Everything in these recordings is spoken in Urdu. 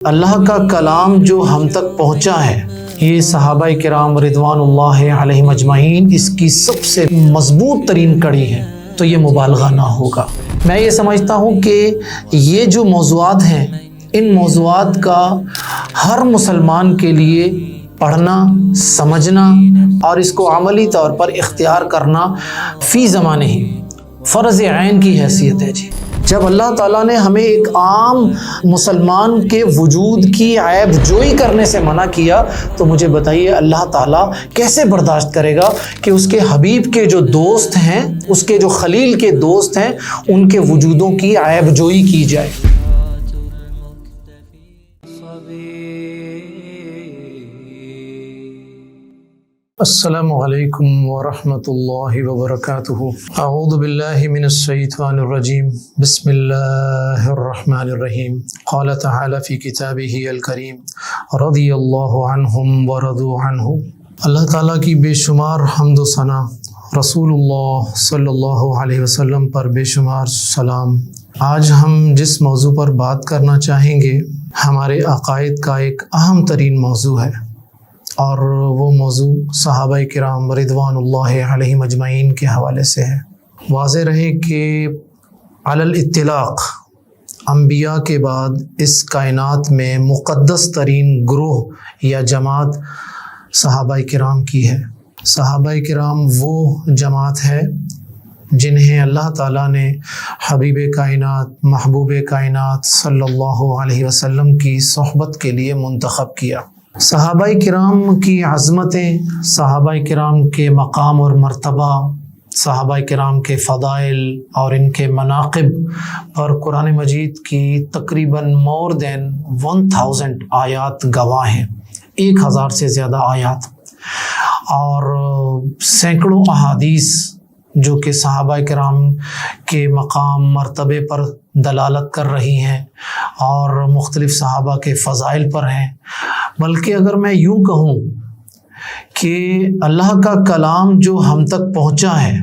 اللہ کا کلام جو ہم تک پہنچا ہے، یہ صحابہ کرام رضوان اللہ علیہم اجمعین اس کی سب سے مضبوط ترین کڑی ہے، تو یہ مبالغہ نہ ہوگا۔ میں یہ سمجھتا ہوں کہ یہ جو موضوعات ہیں، ان موضوعات کا ہر مسلمان کے لیے پڑھنا، سمجھنا اور اس کو عملی طور پر اختیار کرنا فی زمانے ہی فرض عین کی حیثیت ہے۔ جب اللہ تعالیٰ نے ہمیں ایک عام مسلمان کے وجود کی عیب جوئی کرنے سے منع کیا، تو مجھے بتائیے اللہ تعالیٰ کیسے برداشت کرے گا کہ اس کے حبیب کے جو دوست ہیں، اس کے جو خلیل کے دوست ہیں، ان کے وجودوں کی عیب جوئی کی جائے۔ السلام علیکم ورحمۃ اللہ وبرکاتہ۔ اعوذ باللہ من الشیطان الرجیم، بسم اللہ الرحمن الرحیم۔ قال تعالی فی کتابہ الکریم، رضی اللہ عنہم ورضوا عنہ۔ اللہ تعالیٰ کی بے شمار حمد و ثنا، رسول اللہ صلی اللہ علیہ وسلم پر بے شمار سلام۔ آج ہم جس موضوع پر بات کرنا چاہیں گے، ہمارے عقائد کا ایک اہم ترین موضوع ہے، اور وہ موضوع صحابہ کرام رضوان اللہ علیہم اجمعین کے حوالے سے ہے۔ واضح رہے کہ علی الاطلاق انبیاء کے بعد اس کائنات میں مقدس ترین گروہ یا جماعت صحابہ کرام کی ہے۔ صحابہ کرام وہ جماعت ہے جنہیں اللہ تعالیٰ نے حبیب کائنات، محبوب کائنات صلی اللہ علیہ وسلم کی صحبت کے لیے منتخب کیا۔ صحابہ کرام کی عظمتیں، صحابہ کرام کے مقام اور مرتبہ، صحابہ کرام کے فضائل اور ان کے مناقب پر قرآن مجید کی تقریباً more than 1000 آیات گواہ ہیں، 1000 سے زیادہ آیات، اور سینکڑوں احادیث جو کہ صحابہ کرام کے مقام مرتبے پر دلالت کر رہی ہیں اور مختلف صحابہ کے فضائل پر ہیں۔ بلکہ اگر میں یوں کہوں کہ اللہ کا کلام جو ہم تک پہنچا ہے،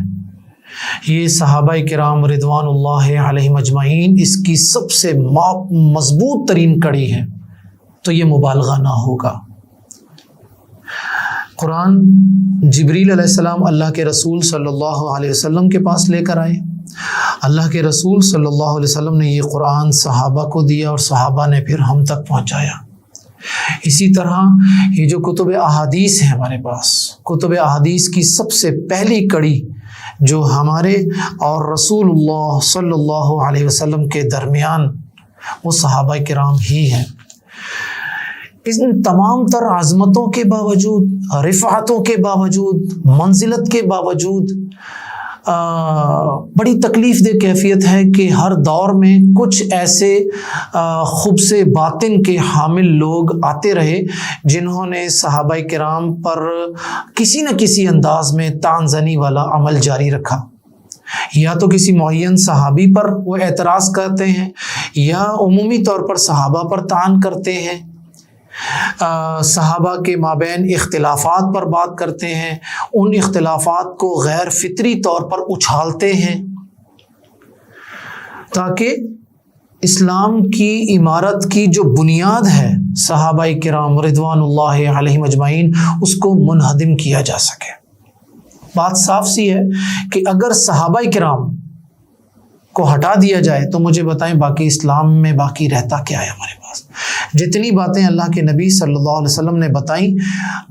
یہ صحابہ کرام رضوان اللہ علیہم اجمعین اس کی سب سے مضبوط ترین کڑی ہے، تو یہ مبالغہ نہ ہوگا۔ قرآن جبریل علیہ السلام اللہ کے رسول صلی اللہ علیہ وسلم کے پاس لے کر آئے۔ اللہ کے رسول صلی اللہ علیہ وسلم نے یہ قرآن صحابہ کو دیا اور صحابہ نے پھر ہم تک پہنچایا۔ اسی طرح یہ جو کتب احادیث ہیں ہمارے پاس، کتب احادیث کی سب سے پہلی کڑی جو ہمارے اور رسول اللہ صلی اللہ علیہ وسلم کے درمیان، وہ صحابہ کرام ہی ہیں۔ ان تمام تر عظمتوں کے باوجود، رفعتوں کے باوجود، منزلت کے باوجود، بڑی تکلیف دہ کیفیت ہے کہ ہر دور میں کچھ ایسے خبث باطن کے حامل لوگ آتے رہے جنہوں نے صحابہ کرام پر کسی نہ کسی انداز میں طعن زنی والا عمل جاری رکھا۔ یا تو کسی معین صحابی پر وہ اعتراض کرتے ہیں، یا عمومی طور پر صحابہ پر طعن کرتے ہیں، صحابہ کے مابین اختلافات پر بات کرتے ہیں، ان اختلافات کو غیر فطری طور پر اچھالتے ہیں تاکہ اسلام کی عمارت کی جو بنیاد ہے صحابہ کرام رضوان اللہ علیہم اجمعین، اس کو منہدم کیا جا سکے۔ بات صاف سی ہے کہ اگر صحابہ کرام کو ہٹا دیا جائے تو مجھے بتائیں باقی اسلام میں باقی رہتا کیا ہے ہمارے پاس؟ جتنی باتیں اللہ کے نبی صلی اللہ علیہ وسلم نے بتائیں،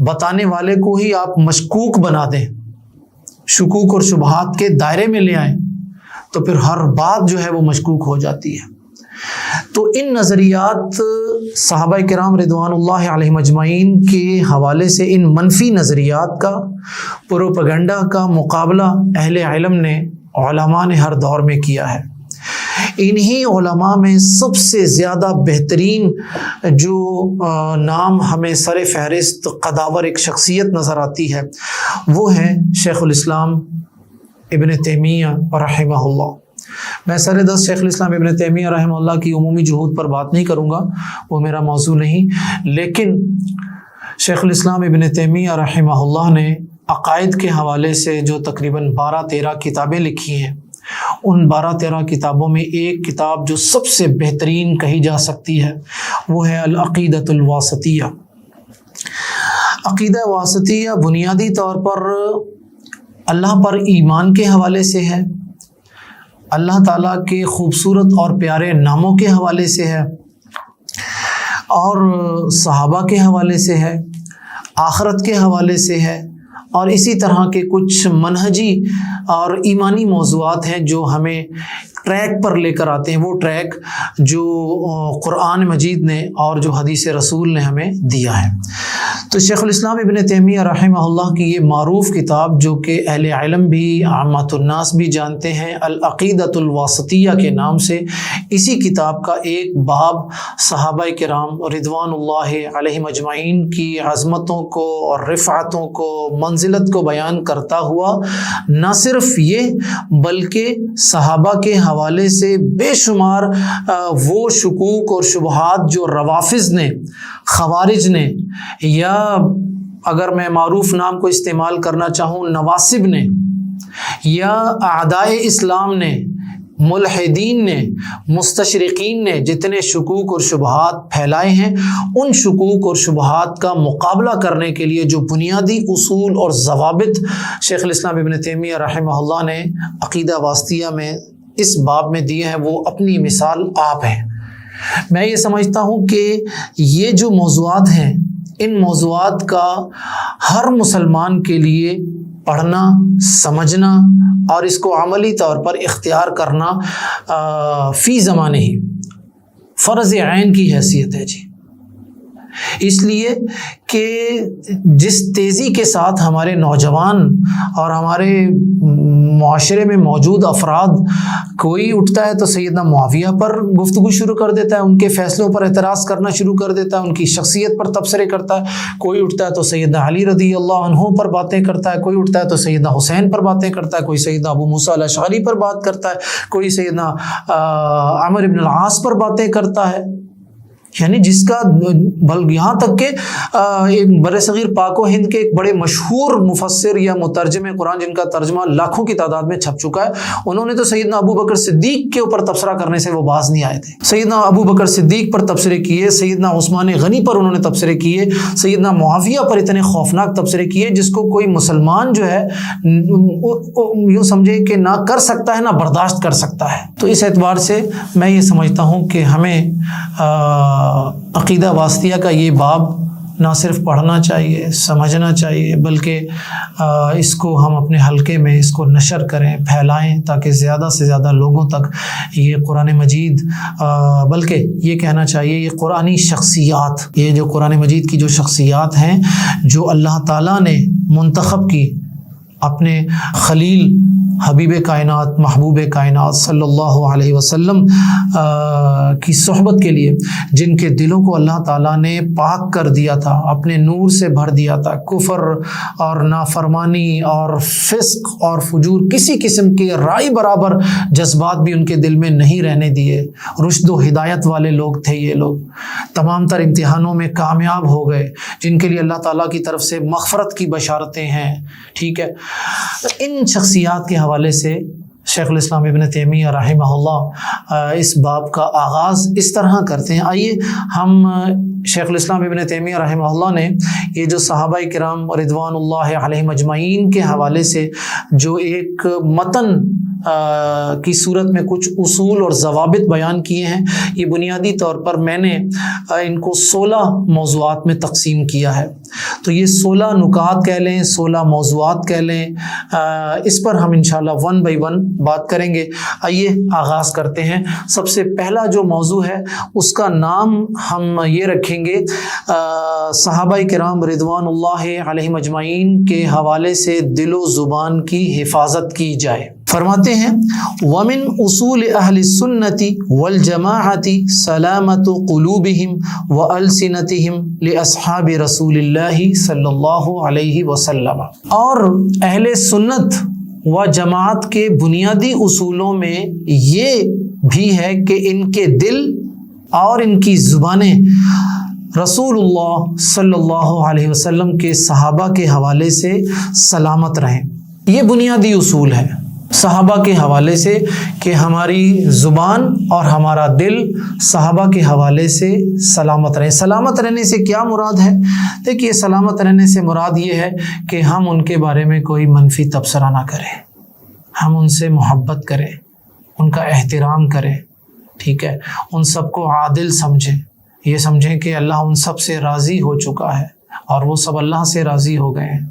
بتانے والے کو ہی آپ مشکوک بنا دیں، شکوک اور شبہات کے دائرے میں لے آئیں، تو پھر ہر بات جو ہے وہ مشکوک ہو جاتی ہے۔ تو ان نظریات صحابہ کرام رضوان اللہ علیہم اجمعین کے حوالے سے، ان منفی نظریات کا، پروپیگنڈا کا مقابلہ اہل علم نے، علماء نے ہر دور میں کیا ہے۔ انہی علماء میں سب سے زیادہ بہترین جو نام ہمیں سر فہرست قداور ایک شخصیت نظر آتی ہے، وہ ہے شیخ الاسلام ابن تیمیہ رحمہ اللہ۔ میں سر دست شیخ الاسلام ابن تیمیہ رحمہ اللہ کی عمومی جہود پر بات نہیں کروں گا، وہ میرا موضوع نہیں، لیکن شیخ الاسلام ابن تیمیہ رحمہ اللہ نے عقائد کے حوالے سے جو تقریباً 12-13 کتابیں لکھی ہیں، ان 12-13 کتابوں میں ایک کتاب جو سب سے بہترین کہی جا سکتی ہے وہ ہے العقیدۃ الواسطیہ۔ عقیدہ واسطیہ بنیادی طور پر اللہ پر ایمان کے حوالے سے ہے، اللہ تعالیٰ کے خوبصورت اور پیارے ناموں کے حوالے سے ہے، اور صحابہ کے حوالے سے ہے، آخرت کے حوالے سے ہے، اور اسی طرح کے کچھ منہجی اور ایمانی موضوعات ہیں جو ہمیں ٹریک پر لے کر آتے ہیں، وہ ٹریک جو قرآن مجید نے اور جو حدیث رسول نے ہمیں دیا ہے۔ تو شیخ الاسلام ابن تیمیہ رحمہ اللہ کی یہ معروف کتاب جو کہ اہل علم بھی عامۃ الناس بھی جانتے ہیں العقیدۃ الواسطیہ کے نام سے، اسی کتاب کا ایک باب صحابہ کرام رضوان اللہ علیہم اجمعین کی عظمتوں کو اور رفعتوں کو منزلت کو بیان کرتا ہوا نہ صرف یہ بلکہ صحابہ کے حوالے سے بے شمار وہ شکوک اور شبہات جو روافض نے، خوارج نے، یا اگر میں معروف نام کو استعمال کرنا چاہوں نواصب نے، یا اعدائے اسلام نے، ملحدین نے، مستشرقین نے جتنے شکوک اور شبہات پھیلائے ہیں، ان شکوک اور شبہات کا مقابلہ کرنے کے لیے جو بنیادی اصول اور ضوابط شیخ الاسلام ابن تیمیہ رحمہ اللہ نے عقیدہ واسطیہ میں اس باب میں دیے ہیں، وہ اپنی مثال آپ ہیں۔ میں یہ سمجھتا ہوں کہ یہ جو موضوعات ہیں، ان موضوعات کا ہر مسلمان کے لیے پڑھنا، سمجھنا اور اس کو عملی طور پر اختیار کرنا فی زمانے ہی فرض عین کی حیثیت ہے جی، اس لیے کہ جس تیزی کے ساتھ ہمارے نوجوان اور ہمارے معاشرے میں موجود افراد، کوئی اٹھتا ہے تو سیدنا معاویہ پر گفتگو شروع کر دیتا ہے، ان کے فیصلوں پر اعتراض کرنا شروع کر دیتا ہے، ان کی شخصیت پر تبصرے کرتا ہے، کوئی اٹھتا ہے تو سیدنا علی رضی اللہ عنہ پر باتیں کرتا ہے، کوئی اٹھتا ہے تو سیدنا حسین پر باتیں کرتا ہے، کوئی سیدنا ابو موسیٰ الاشعری پر بات کرتا ہے، کوئی سیدنا عمرو بن العاص پر باتیں کرتا ہے، یعنی جس کا بلکہ یہاں تک کہ بر صغیر پاک و ہند کے ایک بڑے مشہور مفسر یا مترجم قرآن جن کا ترجمہ لاکھوں کی تعداد میں چھپ چکا ہے، انہوں نے تو سیدنا ابو بکر صدیق کے اوپر تبصرہ کرنے سے وہ باز نہیں آئے تھے۔ سیدنا ابو بکر صدیق پر تبصرے کیے، سیدنا عثمان غنی پر انہوں نے تبصرے کیے، سیدنا معاویہ پر اتنے خوفناک تبصرے کیے جس کو کوئی مسلمان جو ہے یوں سمجھے کہ نہ کر سکتا ہے نہ برداشت کر سکتا ہے۔ تو اس اعتبار سے میں یہ سمجھتا ہوں کہ ہمیں عقیدہ واسطیہ کا یہ باب نہ صرف پڑھنا چاہیے، سمجھنا چاہیے، بلکہ اس کو ہم اپنے حلقے میں اس کو نشر کریں، پھیلائیں، تاکہ زیادہ سے زیادہ لوگوں تک یہ قرآن مجید، بلکہ یہ کہنا چاہیے یہ قرآنی شخصیات، یہ جو قرآن مجید کی جو شخصیات ہیں جو اللہ تعالیٰ نے منتخب کی اپنے خلیل حبیب کائنات، محبوب کائنات صلی اللہ علیہ وسلم کی صحبت کے لیے، جن کے دلوں کو اللہ تعالیٰ نے پاک کر دیا تھا، اپنے نور سے بھر دیا تھا، کفر اور نافرمانی اور فسق اور فجور کسی قسم کے رائی برابر جذبات بھی ان کے دل میں نہیں رہنے دیے، رشد و ہدایت والے لوگ تھے یہ لوگ، تمام تر امتحانوں میں کامیاب ہو گئے، جن کے لیے اللہ تعالیٰ کی طرف سے مغفرت کی بشارتیں ہیں، ٹھیک ہے۔ ان شخصیات کے حوالے سے شیخ الاسلام ابن تیمیہ رحمہ اللہ اس باب کا آغاز اس طرح کرتے ہیں۔ آئیے ہم شیخ الاسلام ابن تیمیہ رحمہ اللہ نے یہ جو صحابہ کرام رضوان اللہ علیہم اجمعین کے حوالے سے جو ایک متن کی صورت میں کچھ اصول اور ضوابط بیان کیے ہیں، یہ بنیادی طور پر میں نے ان کو 16 موضوعات میں تقسیم کیا ہے۔ تو یہ 16 نکات کہہ لیں، 16 موضوعات کہہ لیں، اس پر ہم انشاءاللہ 1 by 1 بات کریں گے۔ آئیے آغاز کرتے ہیں۔ سب سے پہلا جو موضوع ہے اس کا نام ہم یہ رکھیں گے صحابہ کرام رضوان اللہ علیہم اجمعین کے حوالے سے دل و زبان کی حفاظت کی جائے۔ فرماتے ہیں وَمِنْ أُصُولِ أَهْلِ السُّنَّةِ وَالْجَمَاعَةِ سَلَامَةُ قُلُوبِهِمْ وَأَلْسِنَتِهِمْ لِأَصْحَابِ رسول اللہ صلی اللہ علیہ وسلم۔ اور اہل سنت و جماعت کے بنیادی اصولوں میں یہ بھی ہے کہ ان کے دل اور ان کی زبانیں رسول اللہ صلی اللہ علیہ وسلم کے صحابہ کے حوالے سے سلامت رہیں۔ یہ بنیادی اصول ہے، صحابہ کے حوالے سے کہ ہماری زبان اور ہمارا دل صحابہ کے حوالے سے سلامت رہے۔ سلامت رہنے سے کیا مراد ہے؟ دیکھیے، سلامت رہنے سے مراد یہ ہے کہ ہم ان کے بارے میں کوئی منفی تبصرہ نہ کریں، ہم ان سے محبت کریں، ان کا احترام کریں، ٹھیک ہے، ان سب کو عادل سمجھیں، یہ سمجھیں کہ اللہ ان سب سے راضی ہو چکا ہے اور وہ سب اللہ سے راضی ہو گئے ہیں،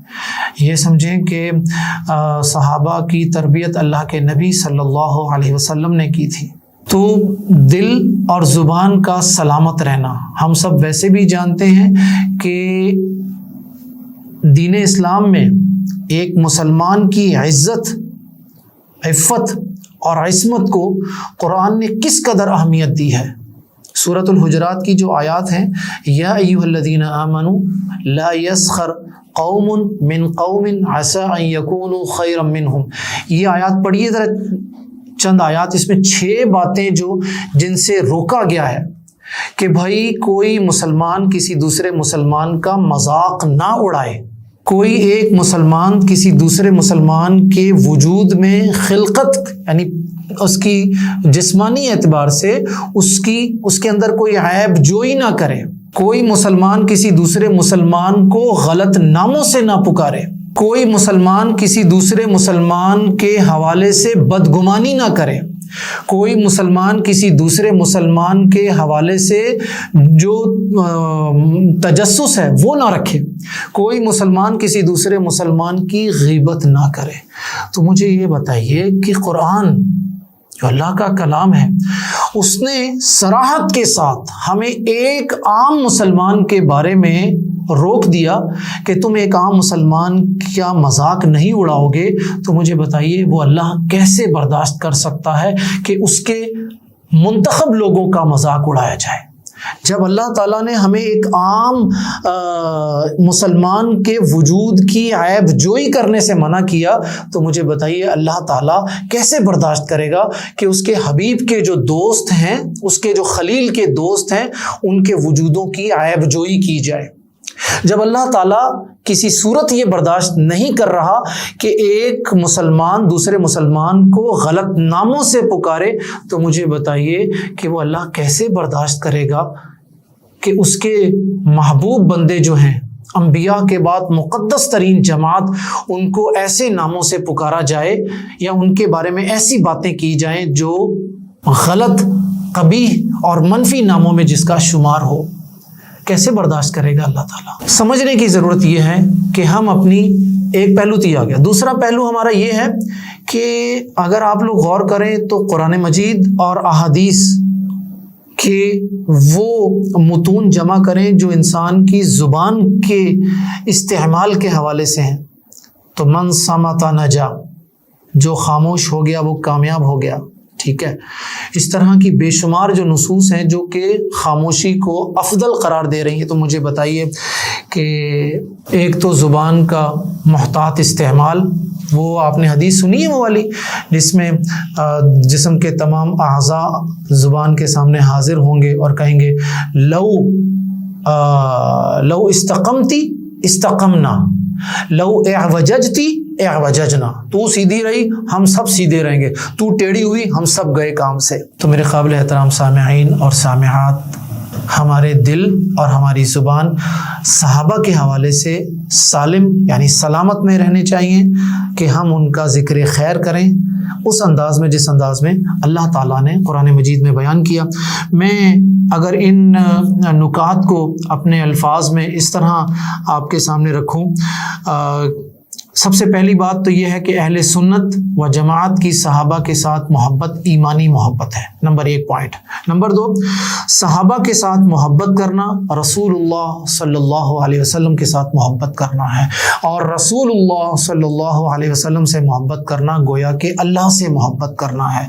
یہ سمجھیں کہ صحابہ کی تربیت اللہ کے نبی صلی اللہ علیہ وسلم نے کی تھی۔ تو دل اور زبان کا سلامت رہنا، ہم سب ویسے بھی جانتے ہیں کہ دین اسلام میں ایک مسلمان کی عزت، عفت اور عصمت کو قرآن نے کس قدر اہمیت دی ہے۔ سورۃ الحجرات کی جو آیات ہیں، یا ایھا الذین آمنوا لا یسخر قوم من قوم عسى ان یکونوا خیرا منہم، یہ آیات پڑھیے ذرا، چند آیات، اس میں 6 باتیں جن سے روکا گیا ہے کہ بھائی کوئی مسلمان کسی دوسرے مسلمان کا مذاق نہ اڑائے، کوئی ایک مسلمان کسی دوسرے مسلمان کے وجود میں خلقت، یعنی اس کی جسمانی اعتبار سے اس کے اندر کوئی عیب جوئی نہ کرے، کوئی مسلمان کسی دوسرے مسلمان کو غلط ناموں سے نہ پکارے، کوئی مسلمان کسی دوسرے مسلمان کے حوالے سے بدگمانی نہ کرے، کوئی مسلمان کسی دوسرے مسلمان کے حوالے سے جو تجسس ہے وہ نہ رکھے، کوئی مسلمان کسی دوسرے مسلمان کی غیبت نہ کرے۔ تو مجھے یہ بتائیے کہ قرآن جو اللہ کا کلام ہے، اس نے صراحت کے ساتھ ہمیں ایک عام مسلمان کے بارے میں روک دیا کہ تم ایک عام مسلمان کا مذاق نہیں اڑاؤ گے، تو مجھے بتائیے وہ اللہ کیسے برداشت کر سکتا ہے کہ اس کے منتخب لوگوں کا مذاق اڑایا جائے؟ جب اللہ تعالیٰ نے ہمیں ایک عام مسلمان کے وجود کی عیب جوئی کرنے سے منع کیا، تو مجھے بتائیے اللہ تعالیٰ کیسے برداشت کرے گا کہ اس کے حبیب کے جو دوست ہیں، اس کے جو خلیل کے دوست ہیں، ان کے وجودوں کی عیب جوئی کی جائے؟ جب اللہ تعالیٰ کسی صورت یہ برداشت نہیں کر رہا کہ ایک مسلمان دوسرے مسلمان کو غلط ناموں سے پکارے، تو مجھے بتائیے کہ وہ اللہ کیسے برداشت کرے گا کہ اس کے محبوب بندے جو ہیں، انبیاء کے بعد مقدس ترین جماعت، ان کو ایسے ناموں سے پکارا جائے یا ان کے بارے میں ایسی باتیں کی جائیں جو غلط، قبیح اور منفی ناموں میں جس کا شمار ہو؟ کیسے برداشت کرے گا اللہ تعالیٰ؟ سمجھنے کی ضرورت یہ ہے کہ ہم اپنی، ایک پہلو تو یہ آ گیا، دوسرا پہلو ہمارا یہ ہے کہ اگر آپ لوگ غور کریں تو قرآن مجید اور احادیث کے وہ متون جمع کریں جو انسان کی زبان کے استعمال کے حوالے سے ہیں، تو من صمت نجا، جو خاموش ہو گیا وہ کامیاب ہو گیا، ٹھیک ہے۔ اس طرح کی بے شمار جو نصوص ہیں جو کہ خاموشی کو افضل قرار دے رہی ہیں، تو مجھے بتائیے کہ ایک تو زبان کا محتاط استعمال، وہ آپ نے حدیث سنی ہے وہ والی جس میں جسم کے تمام اعضاء زبان کے سامنے حاضر ہوں گے اور کہیں گے لو استقمتی استقمنا، لو اعوججتی اعوججنا، تو سیدھی رہی ہم سب سیدھے رہیں گے، تو ٹیڑھی ہوئی ہم سب گئے کام سے۔ تو میرے قابل احترام سامعین اور سامعات، ہمارے دل اور ہماری زبان صحابہ کے حوالے سے سالم یعنی سلامت میں رہنے چاہیے کہ ہم ان کا ذکر خیر کریں اس انداز میں جس انداز میں اللہ تعالیٰ نے قرآن مجید میں بیان کیا۔ میں اگر ان نکات کو اپنے الفاظ میں اس طرح آپ کے سامنے رکھوں، سب سے پہلی بات تو یہ ہے کہ اہل سنت و جماعت کی صحابہ کے ساتھ محبت ایمانی محبت ہے، نمبر 1 پوائنٹ۔ نمبر 2، صحابہ کے ساتھ محبت کرنا رسول اللہ صلی اللہ علیہ وسلم کے ساتھ محبت کرنا ہے، اور رسول اللہ صلی اللہ علیہ وسلم سے محبت کرنا گویا کہ اللہ سے محبت کرنا ہے۔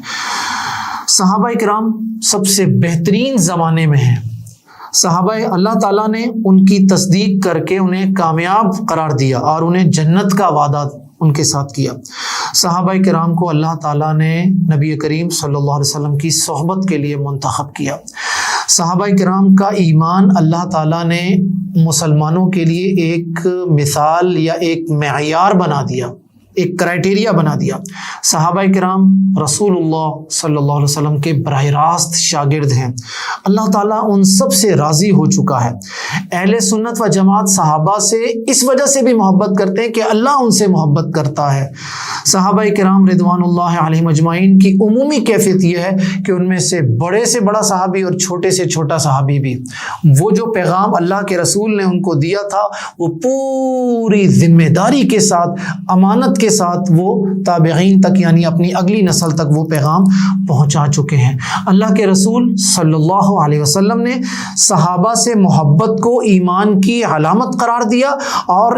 صحابہ کرام سب سے بہترین زمانے میں ہیں، صحابہ اللہ تعالیٰ نے ان کی تصدیق کر کے انہیں کامیاب قرار دیا اور انہیں جنت کا وعدہ ان کے ساتھ کیا۔ صحابہ کرام کو اللہ تعالیٰ نے نبی کریم صلی اللہ علیہ وسلم کی صحبت کے لیے منتخب کیا۔ صحابہ کرام کا ایمان اللہ تعالیٰ نے مسلمانوں کے لیے ایک مثال یا ایک معیار بنا دیا ایک کرائٹیریا بنا دیا۔ صحابہ کرام رسول اللہ صلی اللہ علیہ وسلم کے براہ راست شاگرد ہیں، اللہ تعالیٰ ان سب سے راضی ہو چکا ہے۔ اہل سنت و جماعت صحابہ سے اس وجہ سے بھی محبت کرتے ہیں کہ اللہ ان سے محبت کرتا ہے۔ صحابہ کرام رضوان اللہ علیہم اجمعین کی عمومی کیفیت یہ ہے کہ ان میں سے بڑے سے بڑا صحابی اور چھوٹے سے چھوٹا صحابی بھی، وہ جو پیغام اللہ کے رسول نے ان کو دیا تھا وہ پوری ذمہ داری کے ساتھ، امانت کے ساتھ وہ تابعین تک یعنی اپنی اگلی نسل تک وہ پیغام پہنچا چکے ہیں۔ اللہ کے رسول صلی اللہ علیہ وسلم نے صحابہ سے محبت کو ایمان کی علامت قرار دیا اور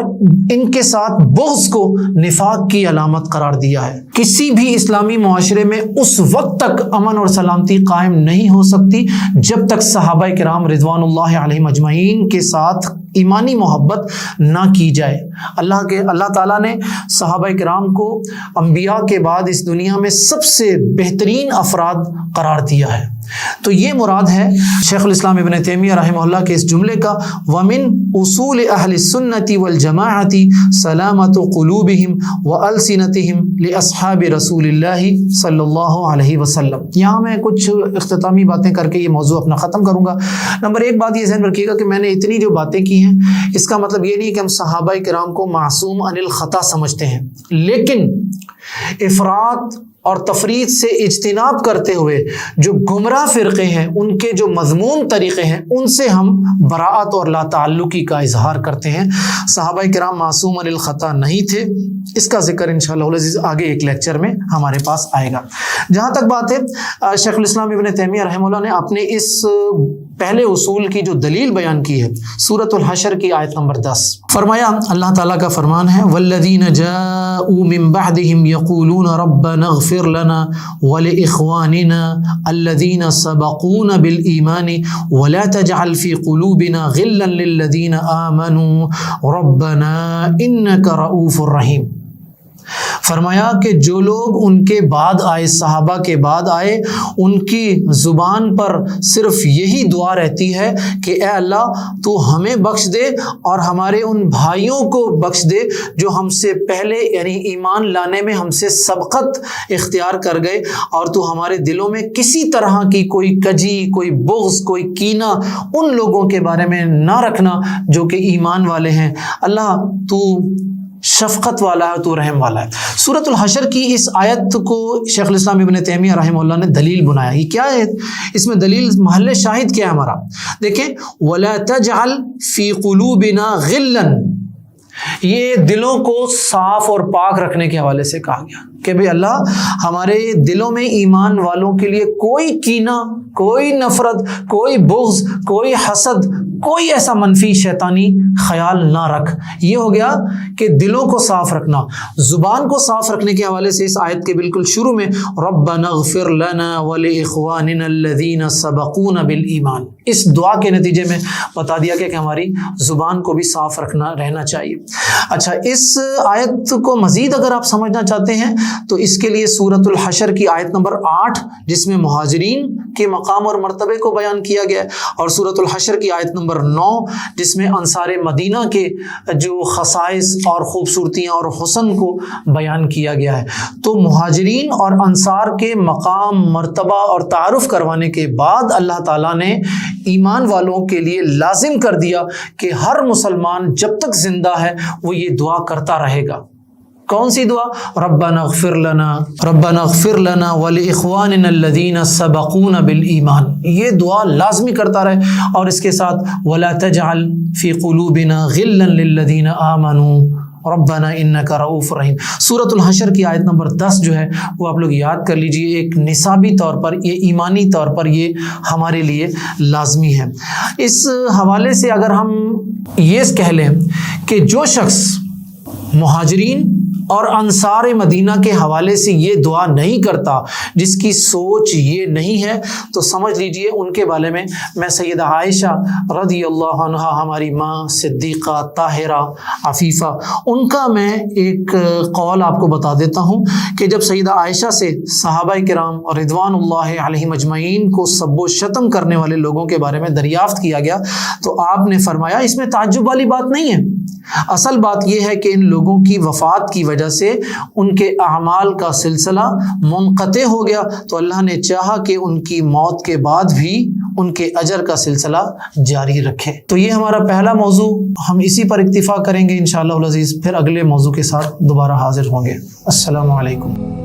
ان کے ساتھ بغض کو نفاق کی علامت قرار دیا ہے۔ کسی بھی اسلامی معاشرے میں اس وقت تک امن اور سلامتی قائم نہیں ہو سکتی جب تک صحابہ کرام رضوان اللہ علیہم اجمعین کے ساتھ ایمانی محبت نہ کی جائے۔ اللہ تعالیٰ نے صحابہ کرام کو انبیاء کے بعد اس دنیا میں سب سے بہترین افراد قرار دیا ہے۔ تو یہ مراد ہے شیخ الاسلام ابن تیمیہ رحمہ اللہ کے اس جملے کا، وَمِنْ اصول اہل السنت والجماعت سلامت قلوبہم والسنتہم لاصحاب رسول اللہ صلی اللہ علیہ وسلم۔ یہاں میں کچھ اختتامی باتیں کر کے یہ موضوع اپنا ختم کروں گا۔ نمبر ایک بات یہ ذہن رکھیے گا کہ میں نے اتنی جو باتیں کی ہیں اس کا مطلب یہ نہیں کہ ہم صحابہ کرام کو معصوم عن الخطا سمجھتے ہیں، لیکن افراط اور تفریط سے اجتناب کرتے ہوئے جو گمراہ فرقے ہیں، ان کے جو مذموم طریقے ہیں، ان سے ہم براءت اور لا تعلقی کا اظہار کرتے ہیں۔ صحابہ کرام معصوم عن الخطا نہیں تھے، اس کا ذکر انشاءاللہ العزیز آگے ایک لیکچر میں ہمارے پاس آئے گا۔ جہاں تک بات ہے شیخ الاسلام ابن تیمیہ رحمہ اللہ نے اپنے اس پہلے اصول کی جو دلیل بیان کی ہے سورۃ الحشر کی آیت نمبر 10، فرمایا اللہ تعالیٰ کا فرمان ہے والذین جاءوا من بعدهم یقولون ربنا اغفر لنا ولإخواننا الذین سبقونا بالایمان ولا تجعل في قلوبنا غلا للذین آمنوا ربنا انک رؤوف رحیم۔ فرمایا کہ جو لوگ ان کے بعد آئے، صحابہ کے بعد آئے، ان کی زبان پر صرف یہی دعا رہتی ہے کہ اے اللہ تو ہمیں بخش دے اور ہمارے ان بھائیوں کو بخش دے جو ہم سے پہلے یعنی ایمان لانے میں ہم سے سبقت اختیار کر گئے، اور تو ہمارے دلوں میں کسی طرح کی کوئی کجی، کوئی بغض، کوئی کینہ ان لوگوں کے بارے میں نہ رکھنا جو کہ ایمان والے ہیں۔ اللہ تو شفقت والا ہے، تو رحم والا ہے۔ سورۃ الحشر کی اس آیت کو شیخ الاسلام ابن تیمیہ رحمہ اللہ نے دلیل بنایا۔ یہ کیا ہے؟ اس میں دلیل محل شاہد کیا ہے ہمارا؟ دیکھیں وَلَا تَجْعَلْ فِي قُلُوبِنَا غِلًّا، یہ دلوں کو صاف اور پاک رکھنے کے حوالے سے کہا گیا کہ بھئی اللہ ہمارے دلوں میں ایمان والوں کے لیے کوئی کینہ، کوئی نفرت، کوئی بغض، کوئی حسد، کوئی ایسا منفی شیطانی خیال نہ رکھ۔ یہ ہو گیا کہ دلوں کو صاف رکھنا۔ زبان کو صاف رکھنے کے حوالے سے اس آیت کے بالکل شروع میں ربنا اغفر لنا ولاخواننا الذین سبقونا بالایمان، اس دعا کے نتیجے میں بتا دیا گیا کہ ہماری زبان کو بھی صاف رہنا چاہیے۔ اچھا، اس آیت کو مزید اگر آپ سمجھنا چاہتے ہیں تو اس کے لیے سورۃ الحشر کی آیت نمبر 8 جس میں مہاجرین کے مقام اور مرتبے کو بیان کیا گیا ہے، اور سورۃ الحشر کی آیت نمبر 9 جس میں انصار مدینہ کے جو خصائص اور خوبصورتیاں اور حسن کو بیان کیا گیا ہے، تو مہاجرین اور انصار کے مقام، مرتبہ اور تعارف کروانے کے بعد اللہ تعالیٰ نے ایمان والوں کے لیے لازم کر دیا کہ ہر مسلمان جب تک زندہ ہے وہ یہ دعا کرتا رہے گا۔ کون سی دعا؟ ربنا اغفر لنا ولاخواننا الذین سبقونا بالایمان، یہ دعا لازمی کرتا رہے، اور اس کے ساتھ ولا تجعل فی قلوبنا غلا للذین آمنوا ربنا انک رؤوف رحیم۔ سورۃ الحشر کی آیت نمبر 10 جو ہے وہ آپ لوگ یاد کر لیجئے، ایک نصابی طور پر، یہ ایمانی طور پر یہ ہمارے لیے لازمی ہے۔ اس حوالے سے اگر ہم یہ کہہ لیں کہ جو شخص مہاجرین اور انصار مدینہ کے حوالے سے یہ دعا نہیں کرتا، جس کی سوچ یہ نہیں ہے، تو سمجھ لیجئے ان کے بارے میں سیدہ عائشہ رضی اللہ عنہا، ہماری ماں صدیقہ طاہرہ عفیفہ، ان کا میں ایک قول آپ کو بتا دیتا ہوں کہ جب سیدہ عائشہ سے صحابہ کرام اور رضوان اللہ علیہم اجمعین کو سب و شتم کرنے والے لوگوں کے بارے میں دریافت کیا گیا تو آپ نے فرمایا اس میں تعجب والی بات نہیں ہے، اصل بات یہ ہے کہ ان لوگوں کی وفات کی وجہ سے ان کے اعمال کا سلسلہ منقطع ہو گیا، تو اللہ نے چاہا کہ ان کی موت کے بعد بھی ان کے اجر کا سلسلہ جاری رکھے۔ تو یہ ہمارا پہلا موضوع، ہم اسی پر اکتفا کریں گے انشاءاللہ العزیز، پھر اگلے موضوع کے ساتھ دوبارہ حاضر ہوں گے۔ السلام علیکم۔